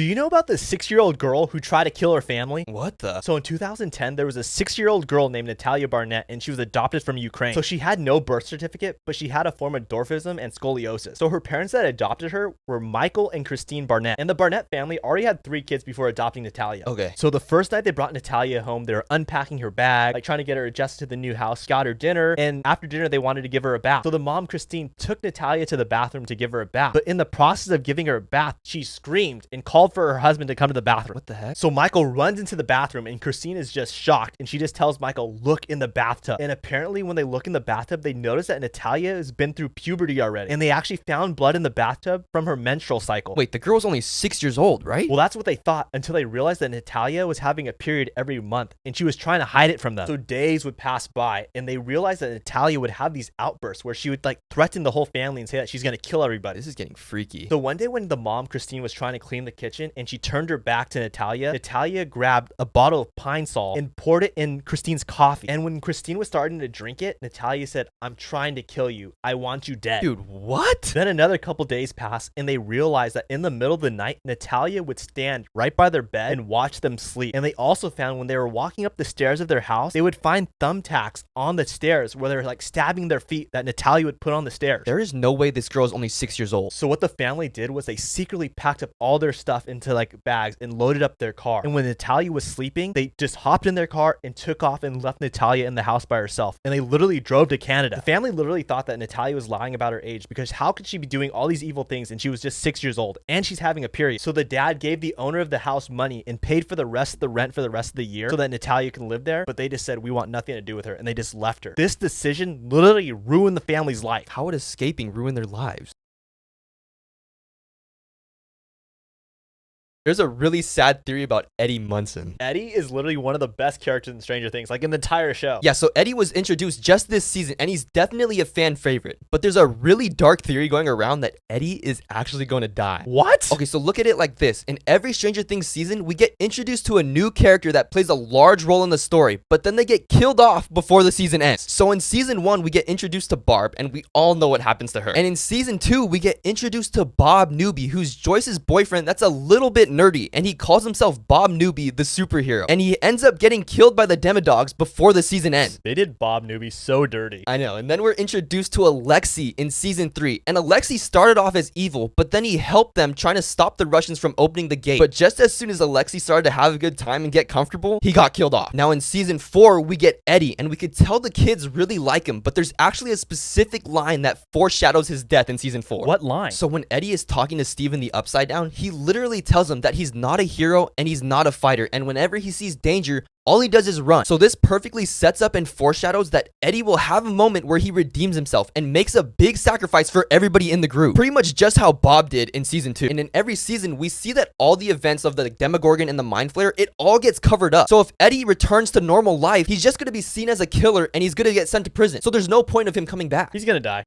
Do you know about the 6-year-old girl who tried to kill her family? What the? So in 2010, there was a 6-year-old girl named Natalia Barnett, and she was adopted from Ukraine. So she had no birth certificate, but she had a form of dwarfism and scoliosis. So her parents that adopted her were Michael and Christine Barnett. And the Barnett family already had 3 kids before adopting Natalia. Okay. So the first night they brought Natalia home, they were unpacking her bag, like trying to get her adjusted to the new house, got her dinner, and after dinner, they wanted to give her a bath. So the mom, Christine, took Natalia to the bathroom to give her a bath. But in the process of giving her a bath, she screamed and called for her husband to come to the bathroom. What the heck? So Michael runs into the bathroom and Christine is just shocked, and she just tells Michael, look in the bathtub. And apparently when they look in the bathtub, they notice that Natalia has been through puberty already, and they actually found blood in the bathtub from her menstrual cycle. Wait, the girl's only 6 years old, right? Well, that's what they thought until they realized that Natalia was having a period every month and she was trying to hide it from them. So days would pass by and they realized that Natalia would have these outbursts where she would like threaten the whole family and say that she's going to kill everybody. This is getting freaky. So one day when the mom, Christine, was trying to clean the kitchen and she turned her back to Natalia, Natalia grabbed a bottle of pine sol and poured it in Christine's coffee. And when Christine was starting to drink it, Natalia said, I'm trying to kill you. I want you dead. Dude, what? Then another couple days passed and they realized that in the middle of the night, Natalia would stand right by their bed and watch them sleep. And they also found when they were walking up the stairs of their house, they would find thumbtacks on the stairs where they're like stabbing their feet that Natalia would put on the stairs. There is no way this girl is only 6 years old. So what the family did was they secretly packed up all their stuff into like bags and loaded up their car. And when Natalia was sleeping, they just hopped in their car and took off and left Natalia in the house by herself. And they literally drove to Canada. The family literally thought that Natalia was lying about her age because how could she be doing all these evil things and she was just 6 years old and she's having a period. So the dad gave the owner of the house money and paid for the rest of the rent for the rest of the year so that Natalia can live there. But they just said, we want nothing to do with her, and they just left her. This decision literally ruined the family's life. How would escaping ruin their lives? There's a really sad theory about Eddie Munson. Eddie is literally one of the best characters in Stranger Things, like in the entire show. Yeah, so Eddie was introduced just this season, and he's definitely a fan favorite. But there's a really dark theory going around that Eddie is actually going to die. What? Okay, so look at it like this. In every Stranger Things season, we get introduced to a new character that plays a large role in the story, but then they get killed off before the season ends. So in season 1, we get introduced to Barb, and we all know what happens to her. And in season 2, we get introduced to Bob Newby, who's Joyce's boyfriend that's a little bit nerdy, and he calls himself Bob Newby, the superhero. And he ends up getting killed by the Demodogs before the season ends. They did Bob Newby so dirty. I know. And then we're introduced to Alexei in season 3. And Alexei started off as evil, but then he helped them trying to stop the Russians from opening the gate. But just as soon as Alexei started to have a good time and get comfortable, he got killed off. Now in season 4, we get Eddie, and we could tell the kids really like him, but there's actually a specific line that foreshadows his death in season 4. What line? So when Eddie is talking to Steve in the Upside Down, he literally tells him that he's not a hero and he's not a fighter, and whenever he sees danger, all he does is run. So this perfectly sets up and foreshadows that Eddie will have a moment where he redeems himself and makes a big sacrifice for everybody in the group. Pretty much just how Bob did in season 2. And in every season, we see that all the events of the Demogorgon and the Mind Flayer, it all gets covered up. So if Eddie returns to normal life, he's just going to be seen as a killer and he's going to get sent to prison. So there's no point of him coming back. He's gonna die.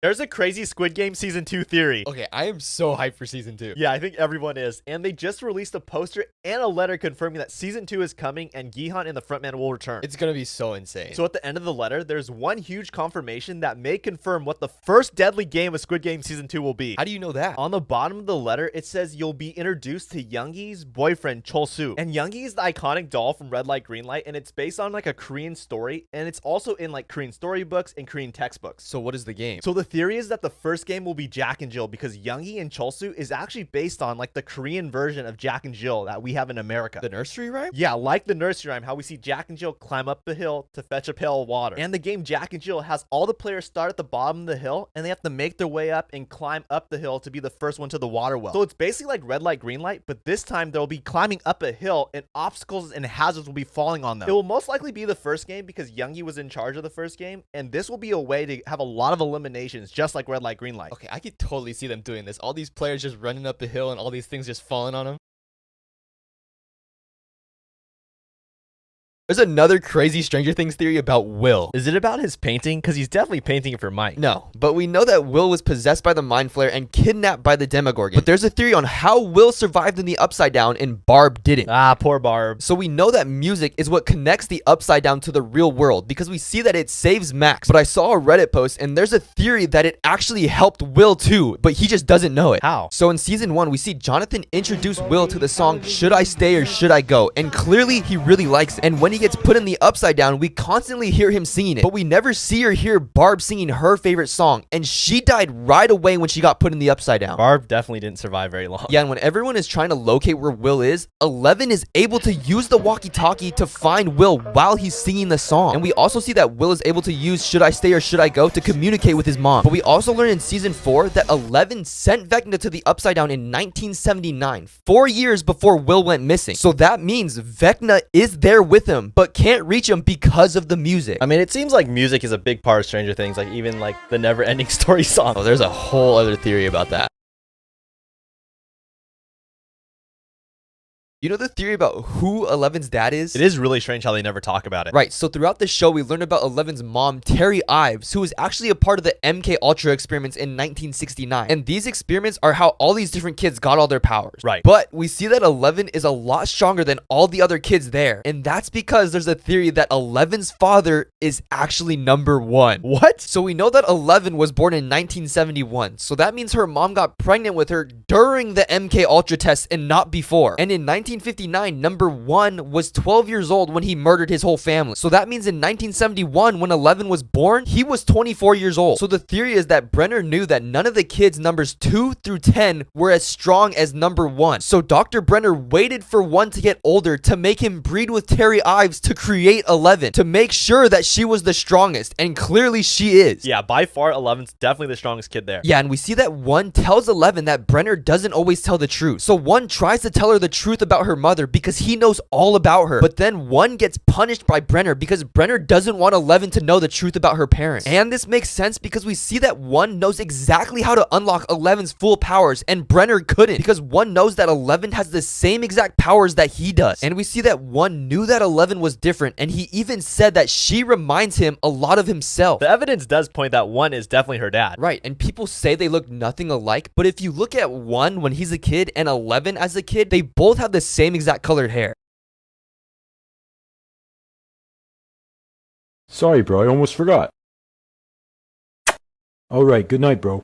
There's a crazy Squid Game Season 2 theory. Okay, I am so hyped for season 2. Yeah, I think everyone is. And they just released a poster and a letter confirming that Season 2 is coming and Gihan and the frontman will return. It's going to be so insane. So at the end of the letter, there's one huge confirmation that may confirm what the first deadly game of Squid Game Season 2 will be. How do you know that? On the bottom of the letter, it says you'll be introduced to Youngi's boyfriend, Chol-soo. And Youngi is the iconic doll from Red Light, Green Light, and it's based on like a Korean story, and it's also in like Korean storybooks and Korean textbooks. So what is the game? So the theory is that the first game will be Jack and Jill because Youngi and Chol-soo is actually based on like the Korean version of Jack and Jill that we have in America. The nursery rhyme? Yeah, like the nursery rhyme, how we see Jack and Jill climb up the hill to fetch a pail of water. And the game Jack and Jill has all the players start at the bottom of the hill and they have to make their way up and climb up the hill to be the first one to the water well. So it's basically like Red Light, Green Light, but this time they'll be climbing up a hill and obstacles and hazards will be falling on them. It will most likely be the first game because Youngi was in charge of the first game, and this will be a way to have a lot of eliminations just like Red Light, Green Light. Okay, I could totally see them doing this. All these players just running up the hill and all these things just falling on them. There's another crazy Stranger Things theory about Will. Is it about his painting? Because he's definitely painting it for Mike. No, but we know that Will was possessed by the Mind Flayer and kidnapped by the Demogorgon. But there's a theory on how Will survived in the Upside Down and Barb didn't. Ah, poor Barb. So we know that music is what connects the Upside Down to the real world because we see that it saves Max. But I saw a Reddit post and there's a theory that it actually helped Will too, but he just doesn't know it. How? So in season 1, we see Jonathan introduce Will to the song Should I Stay or Should I Go? And clearly he really likes it. And when he gets put in the Upside Down, we constantly hear him singing it, but we never see or hear Barb singing her favorite song, and she died right away when she got put in the Upside Down. Barb definitely didn't survive very long. Yeah, and when everyone is trying to locate where Will is, Eleven is able to use the walkie-talkie to find Will while he's singing the song. And we also see that Will is able to use Should I Stay or Should I Go to communicate with his mom. But we also learn in season 4 that Eleven sent Vecna to the Upside Down in 1979, 4 years before Will went missing. So that means Vecna is there with him, but can't reach him because of the music. I mean, it seems like music is a big part of Stranger Things, like even like the Never Ending Story song. Oh, there's a whole other theory about that. You know the theory about who Eleven's dad is? It is really strange how they never talk about it. Right, so throughout the show, we learned about Eleven's mom, Terry Ives, who was actually a part of the MK Ultra experiments in 1969. And these experiments are how all these different kids got all their powers. Right. But we see that Eleven is a lot stronger than all the other kids there. And that's because there's a theory that Eleven's father is actually number 1. What? So we know that Eleven was born in 1971. So that means her mom got pregnant with her during the MK Ultra test and not before. And in 1959, number 1 was 12 years old when he murdered his whole family. So that means in 1971, when 11 was born, he was 24 years old. So the theory is that Brenner knew that none of the kids numbers 2 through 10 were as strong as number 1. So Dr. Brenner waited for 1 to get older to make him breed with Terry Ives to create 11, to make sure that she was the strongest. And clearly she is. Yeah, by far, 11's definitely the strongest kid there. Yeah, and we see that 1 tells 11 that Brenner doesn't always tell the truth. So 1 tries to tell her the truth about her mother because he knows all about her. But then 1 gets punished by Brenner because Brenner doesn't want 11 to know the truth about her parents. And this makes sense because we see that 1 knows exactly how to unlock 11's full powers and Brenner couldn't, because 1 knows that 11 has the same exact powers that he does. And we see that 1 knew that 11 was different, and he even said that she reminds him a lot of himself. The evidence does point that 1 is definitely her dad. Right, and people say they look nothing alike, but if you look at 1 when he's a kid and 11 as a kid, they both have the same exact colored hair. Sorry, bro, I almost forgot. Alright, good night, bro.